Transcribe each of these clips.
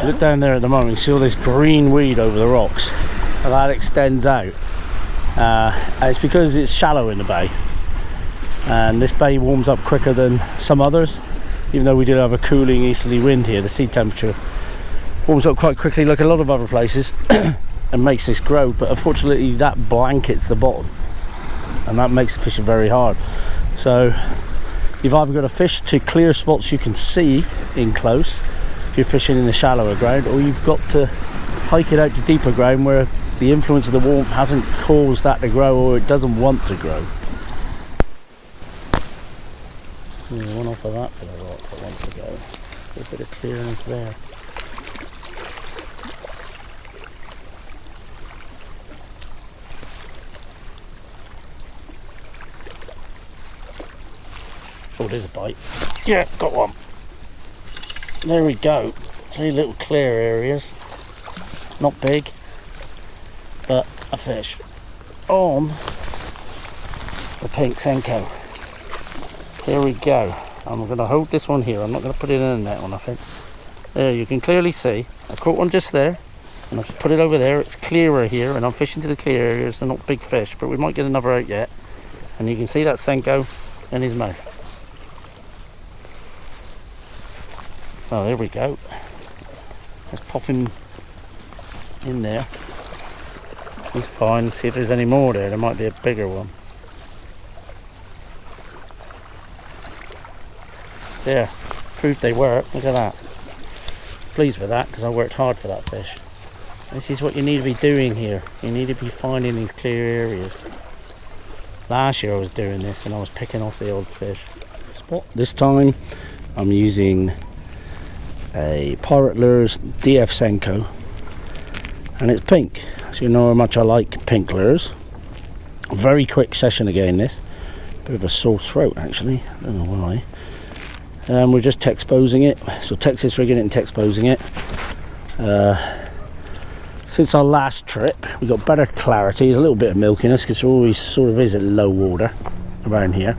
look down there at the moment, you see all this green weed over the rocks, and that extends out. And it's because it's shallow in the bay, and this bay warms up quicker than some others. Even though we do have a cooling easterly wind here, the sea temperature warms up quite quickly like a lot of other places and makes this grow, but unfortunately that blankets the bottom and that makes the fishing very hard. So you've either got to fish to clear spots you can see in close if you're fishing in the shallower ground, or you've got to hike it out to deeper ground where the influence of the warmth hasn't caused that to grow, or it doesn't want to grow. There's one off of that for the rock that wants to go. A bit of clearance there. Oh, there's a bite. Yeah, got one. There we go. 3 little clear areas. Not big, but a fish on the pink Senko. Here we go. I'm going to hold this one here. I'm not going to put it in the net one, I think. There, you can clearly see. I caught one just there, and I've put it over there. It's clearer here, and I'm fishing to the clear areas. They're not big fish, but we might get another out yet. And you can see that Senko in his mouth. Oh, there we go. Let's pop him in there. He's fine. See if there's any more there. There might be a bigger one. There, proved they work. Look at that. Pleased with that because I worked hard for that fish. This is what you need to be doing here. You need to be finding these clear areas. Last year I was doing this and I was picking off the old fish. Spot. This time I'm using a Pirate Lures DF Senko, and it's pink, so you know how much I like pink lures. A very quick session again this. Bit of a sore throat actually, I don't know why. We're just texposing it, so Texas rigging it and texposing it. Since our last trip we got better clarity. There's a little bit of milkiness because there always sort of is at low water around here,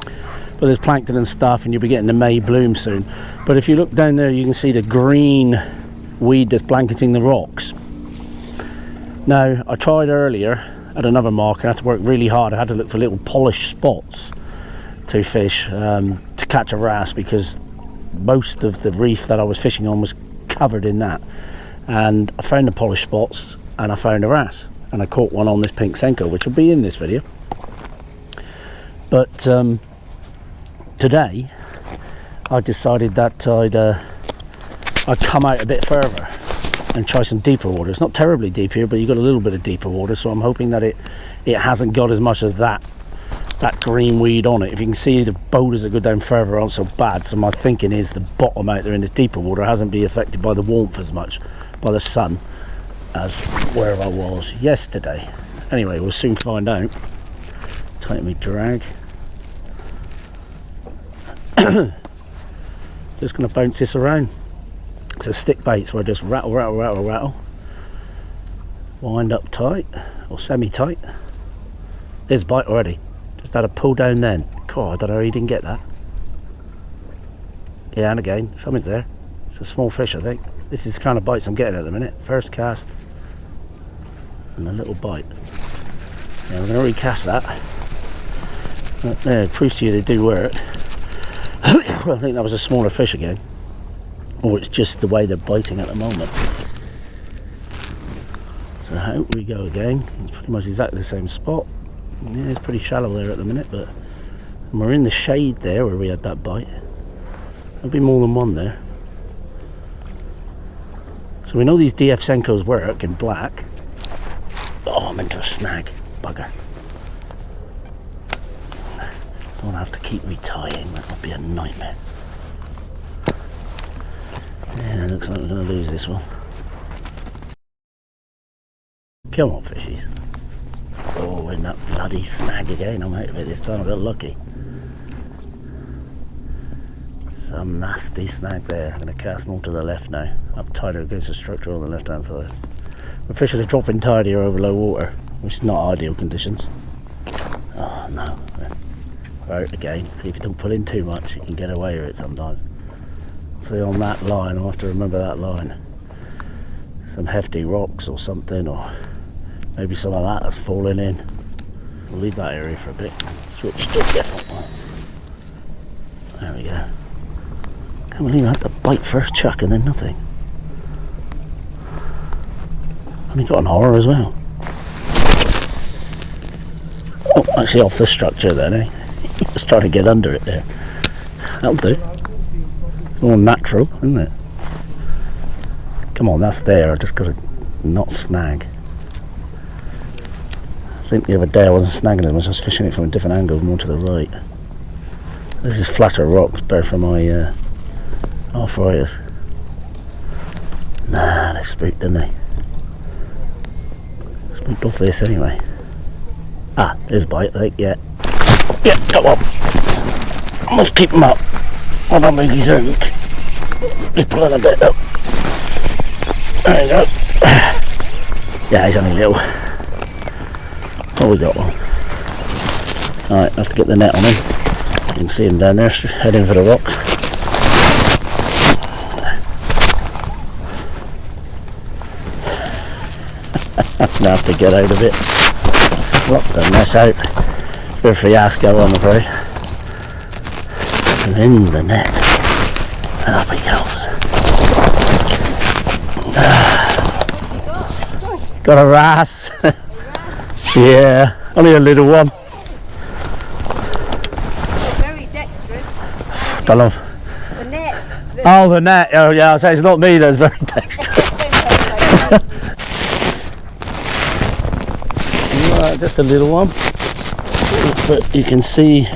but there's plankton and stuff, and you'll be getting the May bloom soon. But if you look down there you can see the green weed that's blanketing the rocks. Now I tried earlier at another mark and I had to work really hard. I had to look for little polished spots to fish to catch a wrasse, because most of the reef that I was fishing on was covered in that. And I found the polished spots and I found a wrasse, and I caught one on this pink Senko, which will be in this video. But today I decided that I'd come out a bit further and try some deeper water. It's not terribly deep here, but you've got a little bit of deeper water, so I'm hoping that it hasn't got as much as that green weed on it. If you can see, the boulders that go down further aren't so bad, so my thinking is the bottom out there in the deeper water hasn't been affected by the warmth as much, by the sun, as where I was yesterday. Anyway, we'll soon find out. Tighten me drag. Just going to bounce this around. It's a stick bait, so I just rattle, rattle, rattle, rattle. Wind up tight, or semi-tight. There's a bite already. Just had a pull down then. God, I don't know how you didn't get that. Yeah, and again, something's there. It's a small fish, I think. This is the kind of bites I'm getting at the minute. First cast, and a little bite. Yeah, we're going to recast that. But there, it proves to you they do work. Well, I think that was a smaller fish again, or it's just the way they're biting at the moment. So out we go again. It's pretty much exactly the same spot. Yeah, it's pretty shallow there at the minute, but we're in the shade there where we had that bite. There'll be more than one there. So we know these DF Senkos work in black. Oh, I'm into a snag. Bugger. Don't have to keep retying, that would be a nightmare. Yeah, looks like we're going to lose this one. Come on, fishies. Oh, in that bloody snag again. I'm out of it this time. I got lucky. Some nasty snag there. I'm going to cast more to the left now. Up tighter against the structure on the left hand side. The fish are dropping tidier over low water, which is not ideal conditions. Oh no. We're out again. See, if you don't pull in too much, you can get away with it sometimes. hopefully on that line. I'll have to remember that line. Some hefty rocks or something, or maybe some of that that's falling in. We'll leave that area for a bit. Switch to a different one. There we go. Can't believe I had to bite first chuck and then nothing. And he got an horror as well. Oh, actually off the structure then, eh? Just trying to get under it there. That'll do. It's more natural, isn't it? Come on, that's there. I just got to not snag. I think the other day I wasn't snagging it, I was just fishing it from a different angle, more to the right. This is flatter rocks, better for my arthritis. Nah, they spooked, didn't they? Spooked off this anyway. Ah, there's a bite, I think, yeah. Yeah, come on. I must keep him up. I don't think he's hooked. He's pulling a bit up. There you go. Yeah, he's only little. Oh, we got one. Alright, I have to get the net on him. You can see him down there, heading for the rocks. I'm gonna have to get out of it. Lock the mess out. Bit of fiasco, I'm afraid. And in the net. And up he goes. Got a wrasse. Yeah, only a little one. Very dexterous. Don't know. The net. Oh, the net. Oh, yeah, I'll say it's not me that's very dexterous. Right, just a little one. But you can see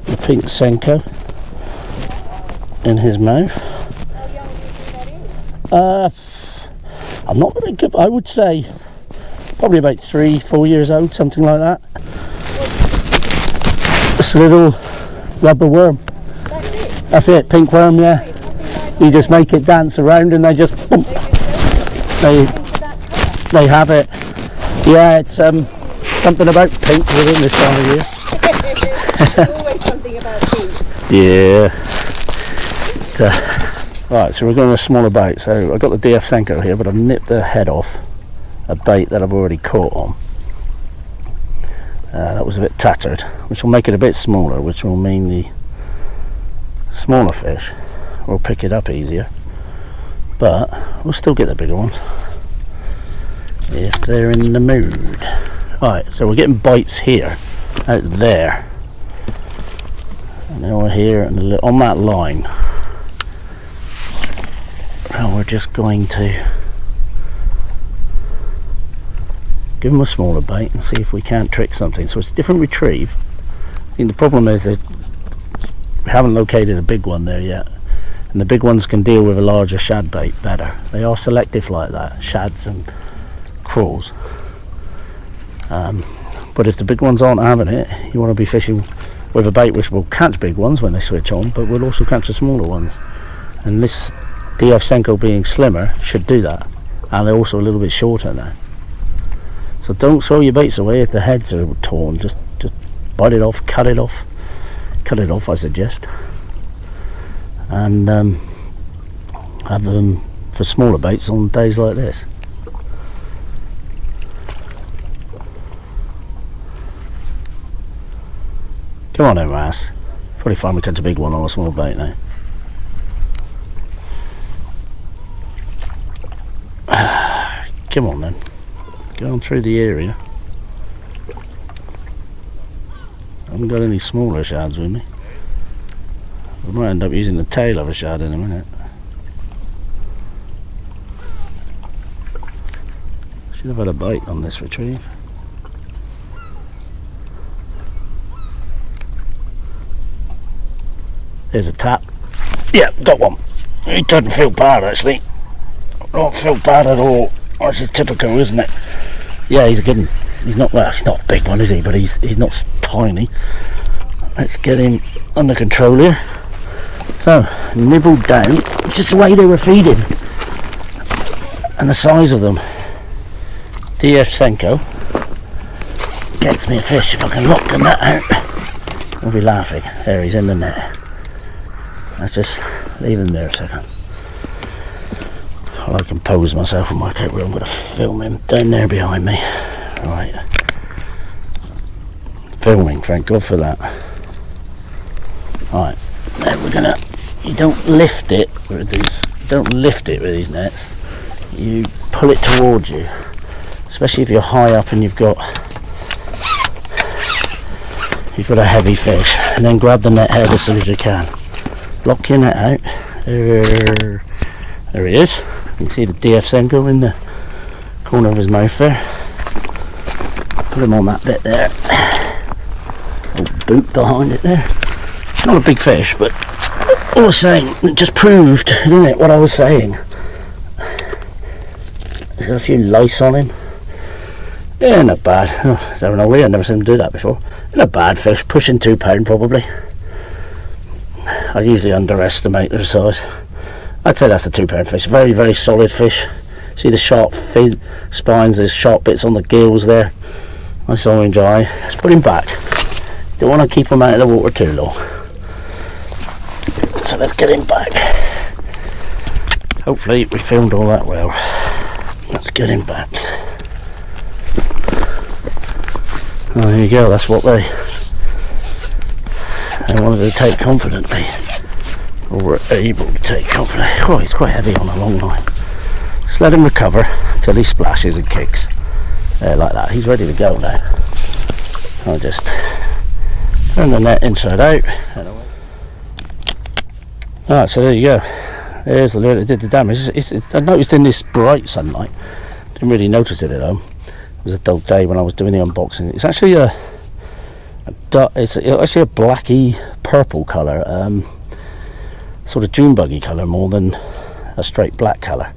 the pink Senko in his mouth. I'm not very good. I would say probably about 3-4 years old, something like that. Just a little rubber worm. That's it, pink worm, yeah. You just make it dance around and they just boom. They have it. Yeah, it's something about pink within this time of year. Always something about pink. Yeah. Right, so we're going to a smaller bait. So I've got the DF Senko here, but I've nipped the head off a bait that I've already caught on. That was a bit tattered, which will make it a bit smaller, which will mean the smaller fish will pick it up easier. But we'll still get the bigger ones if they're in the mood. Right, so we're getting bites here, out there, and then we're here and on that line. And we're just going to give them a smaller bait and see if we can't trick something. So it's a different retrieve. I think the problem is that we haven't located a big one there yet, and the big ones can deal with a larger shad bait better. They are selective like that, shads and crawls. But if the big ones aren't having it, you want to be fishing with a bait which will catch big ones when they switch on, but will also catch the smaller ones. And this DF Senko being slimmer should do that, and they're also a little bit shorter now. So don't throw your baits away if the heads are torn. Just bite it off, cut it off, I suggest, and have them for smaller baits on days like this. Come on then, Wrasse. Probably find we catch a big one on a small bait now. Come on then. Going through the area. I haven't got any smaller shads with me. I might end up using the tail of a shad in a minute. Should have had a bite on this retrieve. There's a tap. Yeah, got one. He doesn't feel bad actually. Don't feel bad at all. That's just typical, isn't it? Yeah, he's a good one. He's not, well, he's not a big one, is he? But he's not tiny. Let's get him under control here. So, nibbled down. It's just the way they were feeding. And the size of them. DF Senko gets me a fish if I can lock the net out. I'll be laughing. There, he's in the net. Let's just leave him there a second. While I compose myself and work out where I'm going to film him. Down there behind me. Right. Filming, thank God for that. Right. Now we're gonna. You don't lift it with these. Don't lift it with these nets. You pull it towards you, especially if you're high up and you've got a heavy fish, and then grab the net head as soon as you can. Lock your net out. There he is. You can see the DF Senko in the corner of his mouth there. Put him on that bit there. Little boot behind it there. Not a big fish, but all I was saying, it just proved, didn't it, what I was saying. He's got a few lice on him. Yeah, not bad. Oh, I don't know, I've never seen him do that before. Not a bad fish, pushing 2 pound probably. I usually underestimate their size. I'd say that's a 2 pound fish. Very, very solid fish. See the sharp spines, there's sharp bits on the gills there. Nice orange eye. Let's put him back. Don't want to keep him out of the water too long. So let's get him back. Hopefully we filmed all that well. Let's get him back. Oh, there you go, that's what they wanted to take confidently. Or were able to take confidently. Oh, he's quite heavy on a long line. Just let him recover until he splashes and kicks. Like that. He's ready to go now. I'll just turn the net inside out. Alright, so there you go. There's the lure that did the damage. I noticed in this bright sunlight, didn't really notice it at home. It was a dull day when I was doing the unboxing. It's actually it's actually a blacky purple colour, sort of June buggy colour more than a straight black colour.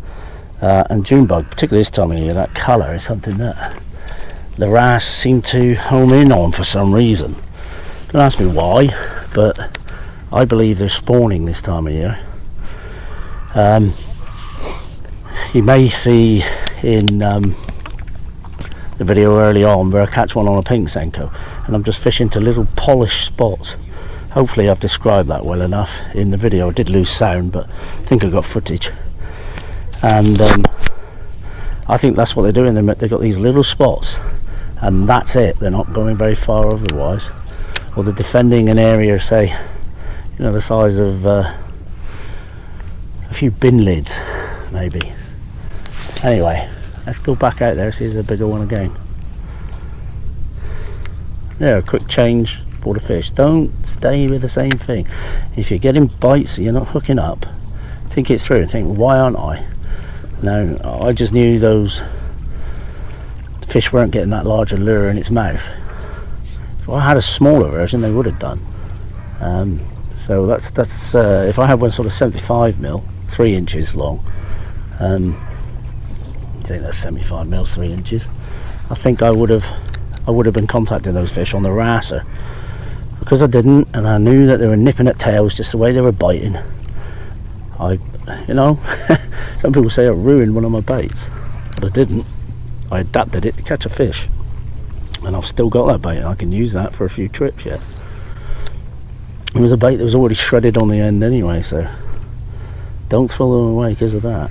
And June bug, particularly this time of year, that colour is something that the wrasse seem to home in on for some reason. Don't ask me why, but I believe they're spawning this time of year. You may see in the video early on where I catch one on a pink Senko, and I'm just fishing to little polished spots. Hopefully I've described that well enough in the video. I did lose sound, but I think I got footage. And I think that's what they're doing. They've got these little spots, and that's it. They're not going very far otherwise. Or they're defending an area, say, you know, the size of a few bin lids, maybe. Anyway, let's go back out there, see if there's a bigger one again. There, a quick change for the fish. Don't stay with the same thing. If you're getting bites and you're not hooking up, think it through and think, why aren't I? No, I just knew those fish weren't getting that larger lure in its mouth. If I had a smaller version, they would have done. So that's if I had one sort of 75mm, 3 inches long. I think that's 75mm, 3 inches. I think I would have been contacting those fish on the Wrasse. Because I didn't, and I knew that they were nipping at tails just the way they were biting. You know, some people say I ruined one of my baits, but I didn't. I adapted it to catch a fish, and I've still got that bait, and I can use that for a few trips yet. It was a bait that was already shredded on the end anyway, so don't throw them away because of that.